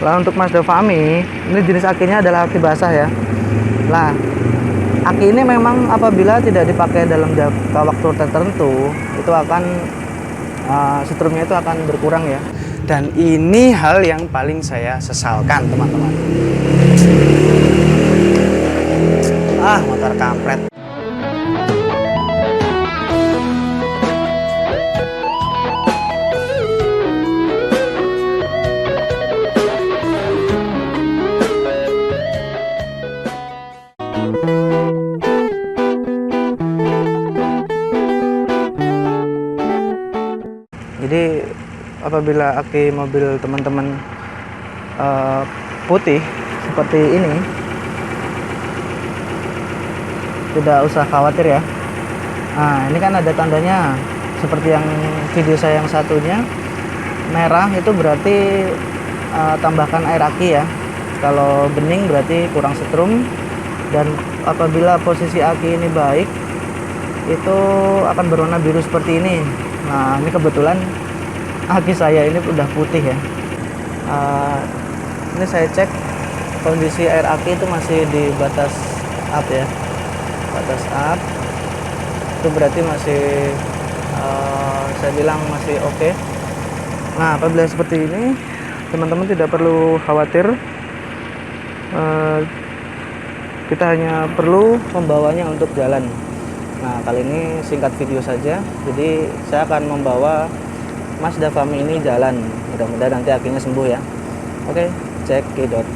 Lah untuk Mazda Fami, ini jenis akinya adalah aki basah ya. Nah, aki ini memang apabila tidak dipakai dalam jangka waktu tertentu, itu akan setrumnya itu akan berkurang ya. Dan ini hal yang paling saya sesalkan, teman-teman. Motor kampret. Jadi apabila aki mobil teman-teman putih seperti ini, tidak usah khawatir ya. Nah, ini kan ada tandanya seperti yang video saya yang satunya merah, itu berarti tambahkan air aki ya. Kalau bening berarti kurang setrum. Dan apabila posisi aki ini baik, itu akan berwarna biru seperti ini. Nah, ini kebetulan aki saya ini udah putih ya. Ini saya cek kondisi air aki itu masih di batas up ya, batas up. Itu berarti masih saya bilang masih oke. Nah, apabila seperti ini, teman-teman tidak perlu khawatir. Kita hanya perlu membawanya untuk jalan. Nah, kali ini singkat video saja. Jadi saya akan membawa Mazda Fami ini jalan. Mudah-mudahan nanti akinya sembuh ya. Oke, cek kidot.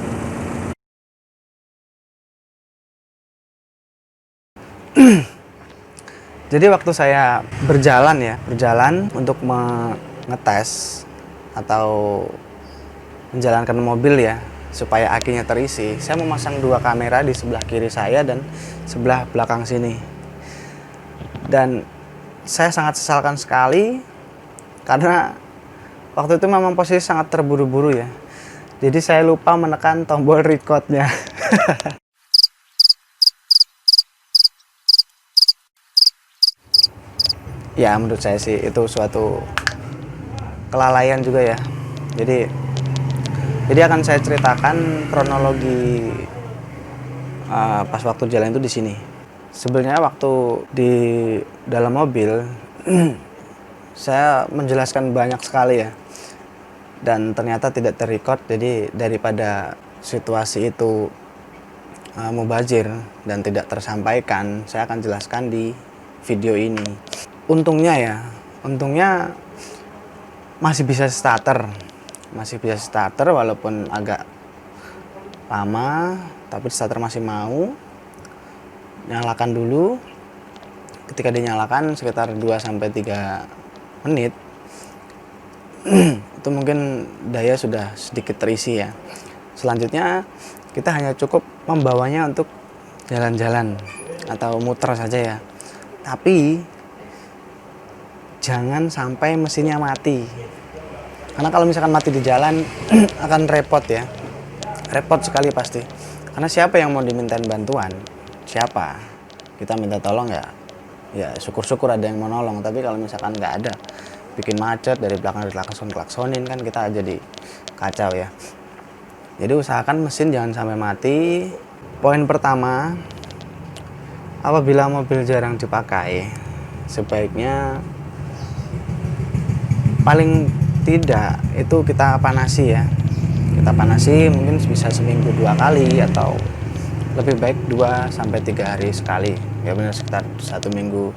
Jadi waktu saya berjalan untuk mengetes atau menjalankan mobil ya, supaya akinya terisi, saya memasang dua kamera di sebelah kiri saya dan sebelah belakang sini. Dan saya sangat sesalkan sekali karena waktu itu memang posisi sangat terburu-buru ya. Jadi saya lupa menekan tombol recordnya. Ya, menurut saya sih itu suatu kelalaian juga ya. Jadi akan saya ceritakan kronologi pas waktu jalan itu di sini. Sebenarnya waktu di dalam mobil saya menjelaskan banyak sekali ya, dan ternyata tidak terrecord. Jadi daripada situasi itu mubazir dan tidak tersampaikan, saya akan jelaskan di video ini. Untungnya masih bisa starter walaupun agak lama, tapi starter masih mau. Nyalakan dulu. Ketika dinyalakan sekitar 2-3 menit itu mungkin daya sudah sedikit terisi ya. Selanjutnya kita hanya cukup membawanya untuk jalan-jalan atau muter saja ya. Tapi jangan sampai mesinnya mati. Karena kalau misalkan mati di jalan akan repot ya. Repot sekali pasti. Karena siapa yang mau dimintain bantuan? Siapa? Kita minta tolong ya syukur-syukur ada yang mau nolong. Tapi kalau misalkan nggak ada, bikin macet, dari belakang klaksonin kan kita jadi kacau ya. Jadi usahakan mesin jangan sampai mati. Poin pertama, apabila mobil jarang dipakai, sebaiknya paling tidak itu kita panasi ya. Kita panasi mungkin bisa seminggu 2 kali atau lebih baik 2-3 hari sekali. Ya benar, sekitar 1 minggu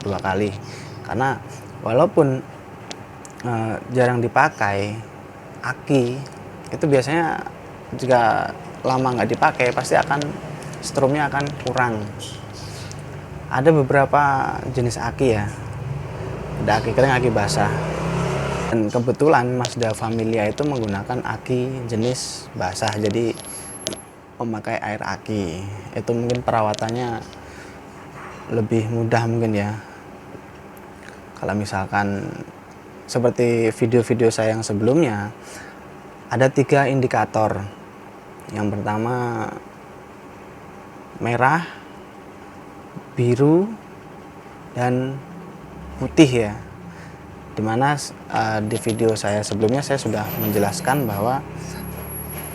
2 kali. Karena walaupun jarang dipakai, aki itu biasanya jika lama nggak dipakai pasti akan strumnya akan kurang. Ada beberapa jenis aki ya. Ada aki kering, aki basah. Dan kebetulan Mazda Familia itu menggunakan aki jenis basah, jadi memakai air aki. Itu mungkin perawatannya lebih mudah mungkin ya. Kalau misalkan seperti video-video saya yang sebelumnya, ada 3 indikator. Yang pertama merah, biru, dan putih ya. Dimana di video saya sebelumnya saya sudah menjelaskan bahwa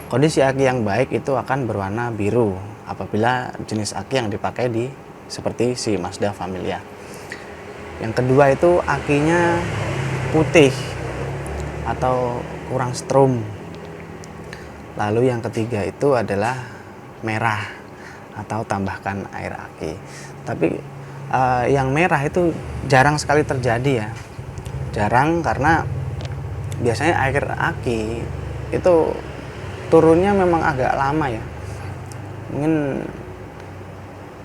kondisi aki yang baik itu akan berwarna biru apabila jenis aki yang dipakai seperti si Mazda Familia. Yang kedua itu akinya putih atau kurang strom. Lalu yang ketiga itu adalah merah atau tambahkan air aki. Tapi yang merah itu jarang sekali terjadi ya. Jarang karena biasanya air aki itu turunnya memang agak lama ya. Mungkin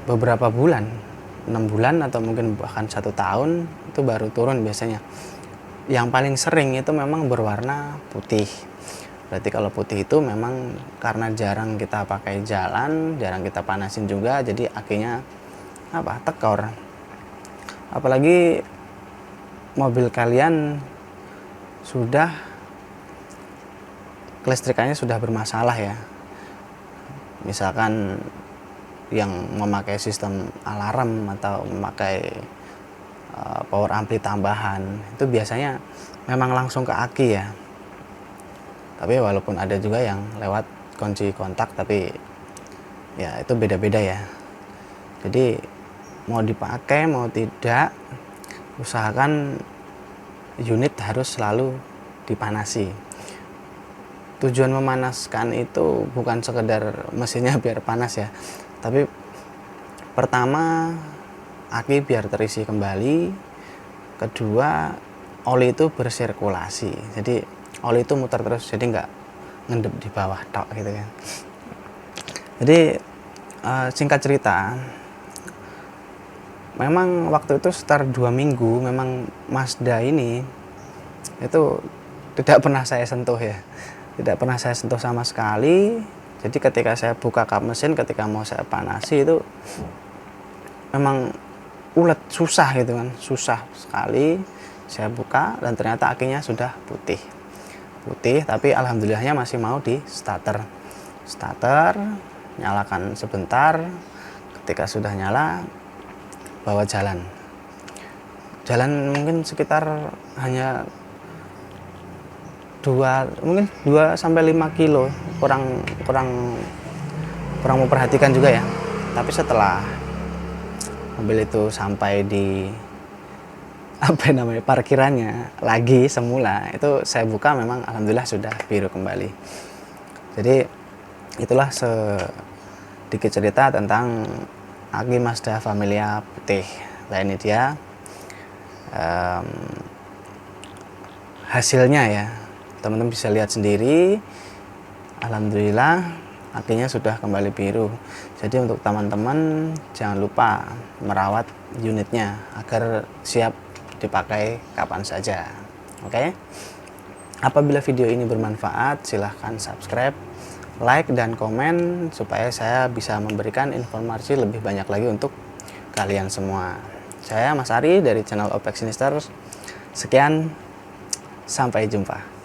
beberapa bulan, 6 bulan atau mungkin bahkan 1 tahun itu baru turun biasanya. Yang paling sering itu memang berwarna putih. Berarti kalau putih itu memang karena jarang kita pakai jalan, jarang kita panasin juga, jadi akinya tekor. Apalagi mobil kalian sudah kelistrikannya sudah bermasalah ya, misalkan yang memakai sistem alarm atau memakai power ampli tambahan, itu biasanya memang langsung ke aki ya. Tapi walaupun ada juga yang lewat kunci kontak, tapi ya itu beda-beda ya. Jadi mau dipakai mau tidak, usahakan unit harus selalu dipanasi. Tujuan memanaskan itu bukan sekedar mesinnya biar panas ya, tapi pertama aki biar terisi kembali, kedua oli itu bersirkulasi, jadi oli itu muter terus, jadi nggak ngendep di bawah tok gitu kan. Jadi singkat cerita, memang waktu itu sekitar 2 minggu memang Mazda ini itu tidak pernah saya sentuh ya, tidak pernah saya sentuh sama sekali. Jadi ketika saya buka kap mesin, ketika mau saya panasi itu memang ulet, susah gitu kan, susah sekali. Saya buka dan ternyata akinya sudah putih, tapi alhamdulillahnya masih mau di starter. Nyalakan sebentar, ketika sudah nyala bawa jalan mungkin sekitar hanya 2 sampai 5 kilo, kurang memperhatikan juga ya. Tapi setelah mobil itu sampai di parkirannya lagi semula, itu saya buka memang alhamdulillah sudah biru kembali. Jadi itulah sedikit cerita tentang aki Mazda Familia putih. Nah ini dia hasilnya ya, teman-teman bisa lihat sendiri. Alhamdulillah akinya sudah kembali biru. Jadi untuk teman-teman jangan lupa merawat unitnya agar siap dipakai kapan saja. Oke? Apabila video ini bermanfaat, silahkan subscribe, like, dan komen supaya saya bisa memberikan informasi lebih banyak lagi untuk kalian semua. Saya Mas Ari dari channel Opex Sinister. Sekian, sampai jumpa.